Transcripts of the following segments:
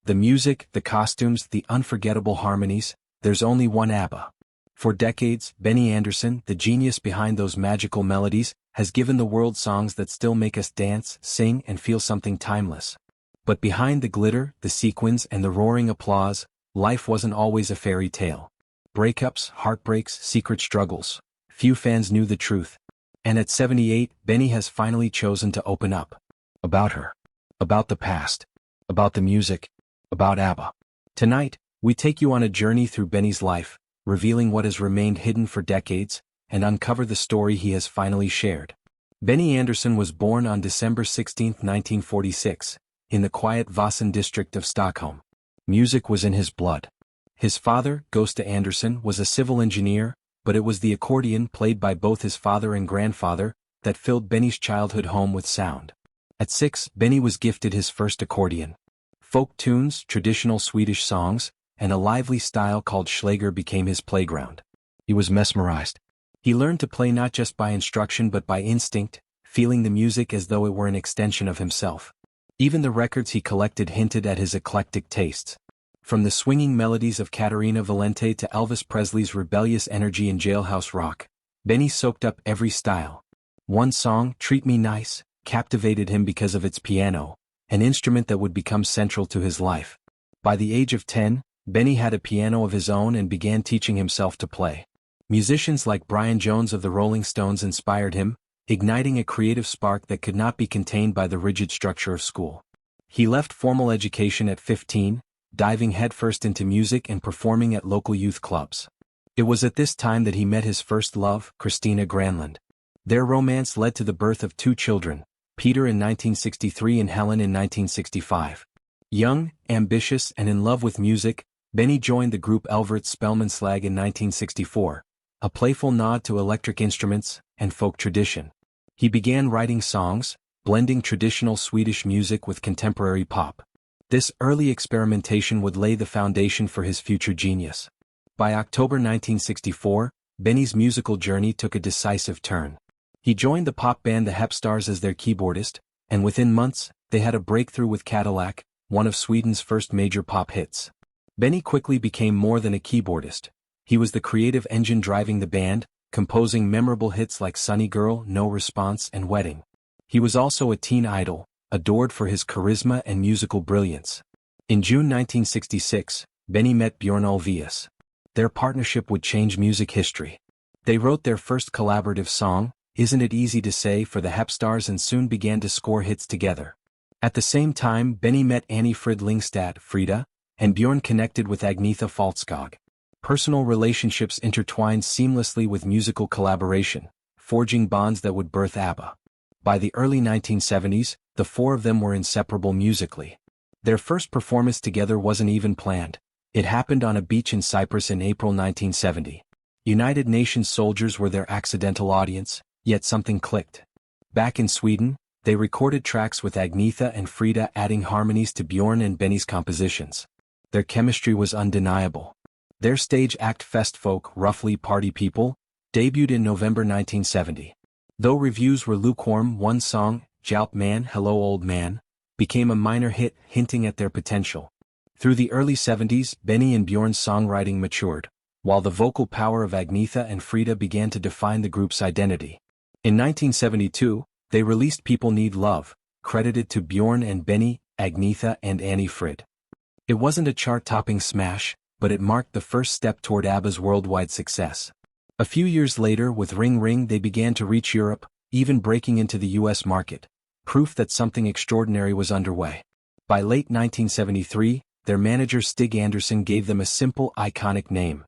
The music, the costumes, the unforgettable harmonies, there's only one ABBA. For decades, Benny Andersson, the genius behind those magical melodies, has given the world songs that still make us dance, sing, and feel something timeless. But behind the glitter, the sequins, and the roaring applause, life wasn't always a fairy tale. Breakups, heartbreaks, secret struggles. Few fans knew the truth. And at 78, Benny has finally chosen to open up. About her. About the past. About the music. About ABBA. Tonight, we take you on a journey through Benny's life, revealing what has remained hidden for decades, and uncover the story he has finally shared. Benny Andersson was born on December 16, 1946, in the quiet Vasan district of Stockholm. Music was in his blood. His father, Gösta Andersson, was a civil engineer, but it was the accordion played by both his father and grandfather that filled Benny's childhood home with sound. At 6, Benny was gifted his first accordion. Folk tunes, traditional Swedish songs, and a lively style called Schlager became his playground. He was mesmerized. He learned to play not just by instruction but by instinct, feeling the music as though it were an extension of himself. Even the records he collected hinted at his eclectic tastes. From the swinging melodies of Caterina Valente to Elvis Presley's rebellious energy in jailhouse rock, Benny soaked up every style. One song, Treat Me Nice, captivated him because of its piano, an instrument that would become central to his life. By the age of 10, Benny had a piano of his own and began teaching himself to play. Musicians like Brian Jones of the Rolling Stones inspired him, igniting a creative spark that could not be contained by the rigid structure of school. He left formal education at 15, diving headfirst into music and performing at local youth clubs. It was at this time that he met his first love, Christina Granlund. Their romance led to the birth of 2 children, Peter in 1963 and Helen in 1965. Young, ambitious, and in love with music, Benny joined the group Elvert Spelmanslag in 1964, a playful nod to electric instruments and folk tradition. He began writing songs, blending traditional Swedish music with contemporary pop. This early experimentation would lay the foundation for his future genius. By October 1964, Benny's musical journey took a decisive turn. He joined the pop band the Hepstars as their keyboardist, and within months, they had a breakthrough with Cadillac, one of Sweden's first major pop hits. Benny quickly became more than a keyboardist. He was the creative engine driving the band, composing memorable hits like Sunny Girl, No Response, and Wedding. He was also a teen idol, adored for his charisma and musical brilliance. In June 1966, Benny met Björn Ulvaeus. Their partnership would change music history. They wrote their first collaborative song, Isn't It Easy to Say, for the Hepstars and soon began to score hits together. At the same time, Benny met Annie Frid Lyngstad, Frida, and Björn connected with Agnetha Faltskog. Personal relationships intertwined seamlessly with musical collaboration, forging bonds that would birth ABBA. By the early 1970s, the 4 of them were inseparable musically. Their first performance together wasn't even planned. It happened on a beach in Cyprus in April 1970. United Nations soldiers were their accidental audience, yet something clicked. Back in Sweden, they recorded tracks with Agnetha and Frida adding harmonies to Björn and Benny's compositions. Their chemistry was undeniable. Their stage act Festfolk, roughly Party People, debuted in November 1970. Though reviews were lukewarm, one song, Hjälp Man, Hello Old Man, became a minor hit, hinting at their potential. Through the early 70s, Benny and Björn's songwriting matured, while the vocal power of Agnetha and Frida began to define the group's identity. In 1972, they released People Need Love, credited to Björn and Benny, Agnetha and Annie Frid. It wasn't a chart-topping smash, but it marked the first step toward ABBA's worldwide success. A few years later, with Ring Ring, they began to reach Europe, even breaking into the US market, proof that something extraordinary was underway. By late 1973, their manager Stig Andersson gave them a simple, iconic name.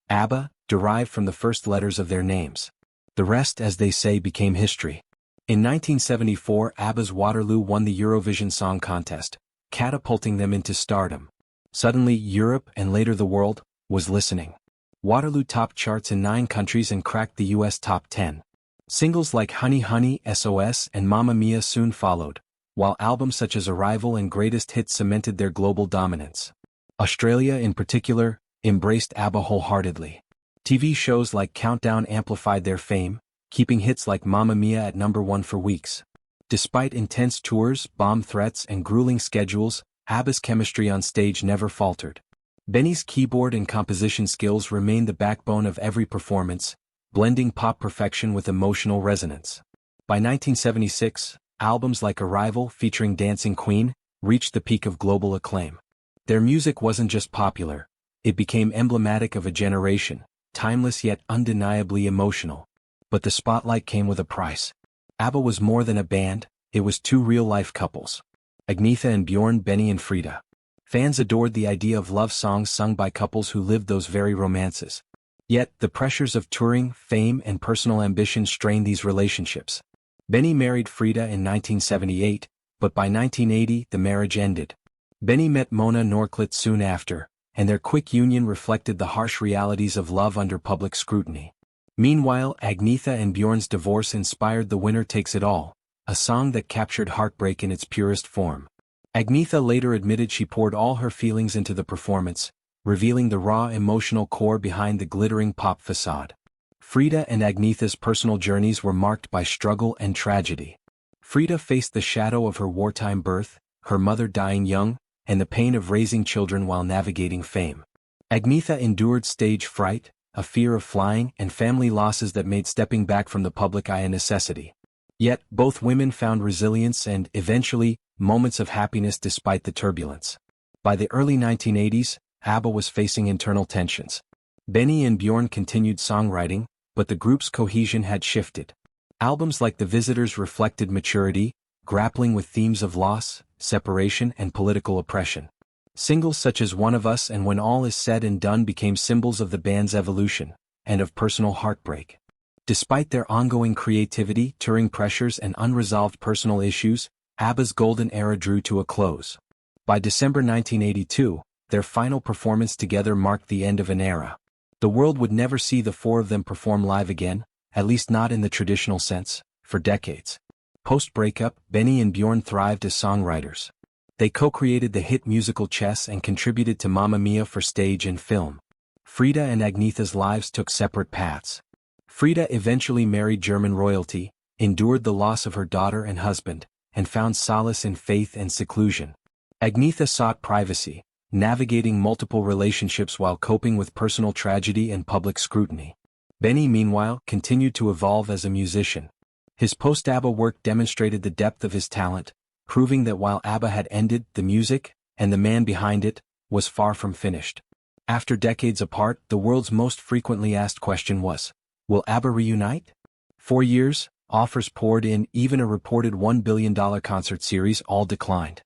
ABBA, derived from the first letters of their names. The rest, as they say, became history. In 1974, ABBA's Waterloo won the Eurovision Song Contest, catapulting them into stardom. Suddenly, Europe, and later the world, was listening. Waterloo topped charts in 9 countries and cracked the US top 10. Singles like Honey Honey, SOS, and Mamma Mia soon followed, while albums such as Arrival and Greatest Hits cemented their global dominance. Australia, in particular, embraced ABBA wholeheartedly. TV shows like Countdown amplified their fame, keeping hits like Mamma Mia at #1 for weeks. Despite intense tours, bomb threats, and grueling schedules, ABBA's chemistry on stage never faltered. Benny's keyboard and composition skills remained the backbone of every performance, blending pop perfection with emotional resonance. By 1976, albums like Arrival featuring Dancing Queen reached the peak of global acclaim. Their music wasn't just popular, it became emblematic of a generation, timeless yet undeniably emotional. But the spotlight came with a price. ABBA was more than a band, it was two real-life couples. Agnetha and Bjorn, Benny and Frida. Fans adored the idea of love songs sung by couples who lived those very romances. Yet, the pressures of touring, fame and personal ambition strained these relationships. Benny married Frida in 1978, but by 1980 the marriage ended. Benny met Mona Norklit soon after, and their quick union reflected the harsh realities of love under public scrutiny. Meanwhile, Agnetha and Bjorn's divorce inspired The Winner Takes It All, a song that captured heartbreak in its purest form. Agnetha later admitted she poured all her feelings into the performance, revealing the raw emotional core behind the glittering pop facade. Frida and Agnetha's personal journeys were marked by struggle and tragedy. Frida faced the shadow of her wartime birth, her mother dying young, and the pain of raising children while navigating fame. Agnetha endured stage fright, a fear of flying, and family losses that made stepping back from the public eye a necessity. Yet, both women found resilience and, eventually, moments of happiness despite the turbulence. By the early 1980s, ABBA was facing internal tensions. Benny and Bjorn continued songwriting, but the group's cohesion had shifted. Albums like The Visitors reflected maturity, grappling with themes of loss, separation and political oppression. Singles such as One of Us and When All Is Said and Done became symbols of the band's evolution, and of personal heartbreak. Despite their ongoing creativity, touring pressures and unresolved personal issues, ABBA's golden era drew to a close. By December 1982, their final performance together marked the end of an era. The world would never see the four of them perform live again, at least not in the traditional sense, for decades. Post-breakup, Benny and Bjorn thrived as songwriters. They co-created the hit musical Chess and contributed to Mamma Mia for stage and film. Frida and Agnetha's lives took separate paths. Frida eventually married German royalty, endured the loss of her daughter and husband, and found solace in faith and seclusion. Agnetha sought privacy, navigating multiple relationships while coping with personal tragedy and public scrutiny. Benny, meanwhile, continued to evolve as a musician. His post-ABBA work demonstrated the depth of his talent, proving that while ABBA had ended, the music, and the man behind it, was far from finished. After decades apart, the world's most frequently asked question was, will ABBA reunite? For years, offers poured in, even a reported $1 billion concert series all declined.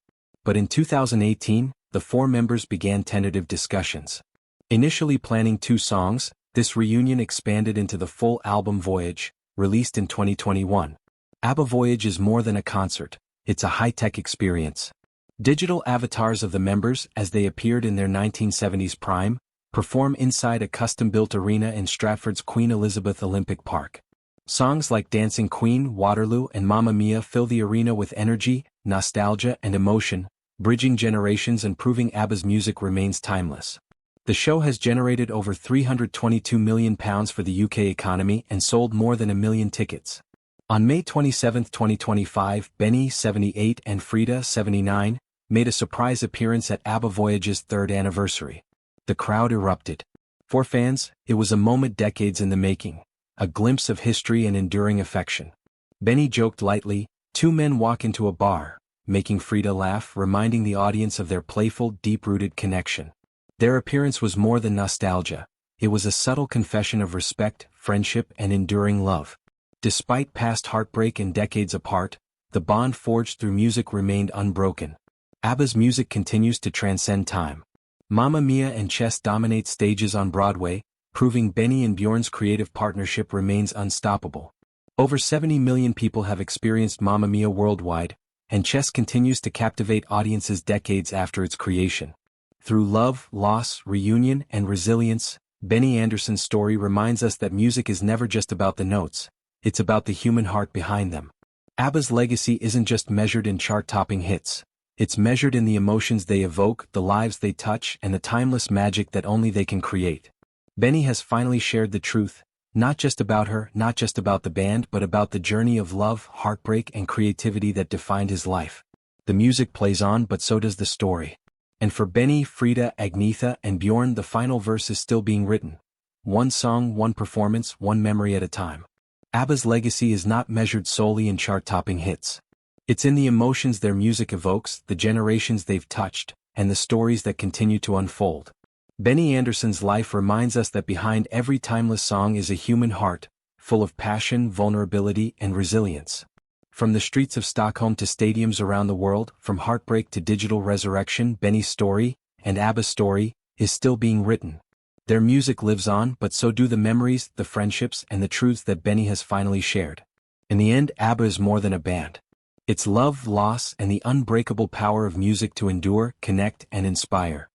But in 2018, the four members began tentative discussions. Initially planning 2 songs, this reunion expanded into the full album Voyage, released in 2021. ABBA Voyage is more than a concert, it's a high-tech experience. Digital avatars of the members, as they appeared in their 1970s prime, perform inside a custom-built arena in Stratford's Queen Elizabeth Olympic Park. Songs like Dancing Queen, Waterloo and Mamma Mia fill the arena with energy, nostalgia and emotion, bridging generations and proving ABBA's music remains timeless. The show has generated over £322 million for the UK economy and sold more than 1 million tickets. On May 27, 2025, Benny, 78, and Frida, 79, made a surprise appearance at ABBA Voyage's 3rd anniversary. The crowd erupted. For fans, it was a moment decades in the making, a glimpse of history and enduring affection. Benny joked lightly, 2 men walk into a bar, making Frida laugh, reminding the audience of their playful, deep-rooted connection. Their appearance was more than nostalgia, it was a subtle confession of respect, friendship, and enduring love. Despite past heartbreak and decades apart, the bond forged through music remained unbroken. ABBA's music continues to transcend time. Mamma Mia and Chess dominate stages on Broadway, proving Benny and Bjorn's creative partnership remains unstoppable. Over 70 million people have experienced Mamma Mia worldwide, and Chess continues to captivate audiences decades after its creation. Through love, loss, reunion, and resilience, Benny Andersson's story reminds us that music is never just about the notes, it's about the human heart behind them. ABBA's legacy isn't just measured in chart-topping hits, it's measured in the emotions they evoke, the lives they touch, and the timeless magic that only they can create. Benny has finally shared the truth, not just about her, not just about the band, but about the journey of love, heartbreak, and creativity that defined his life. The music plays on, but so does the story. And for Benny, Frida, Agnetha, and Bjorn, the final verse is still being written. One song, one performance, one memory at a time. ABBA's legacy is not measured solely in chart-topping hits. It's in the emotions their music evokes, the generations they've touched, and the stories that continue to unfold. Benny Andersson's life reminds us that behind every timeless song is a human heart, full of passion, vulnerability, and resilience. From the streets of Stockholm to stadiums around the world, from heartbreak to digital resurrection, Benny's story, and ABBA's story, is still being written. Their music lives on, but so do the memories, the friendships, and the truths that Benny has finally shared. In the end, ABBA is more than a band. It's love, loss, and the unbreakable power of music to endure, connect, and inspire.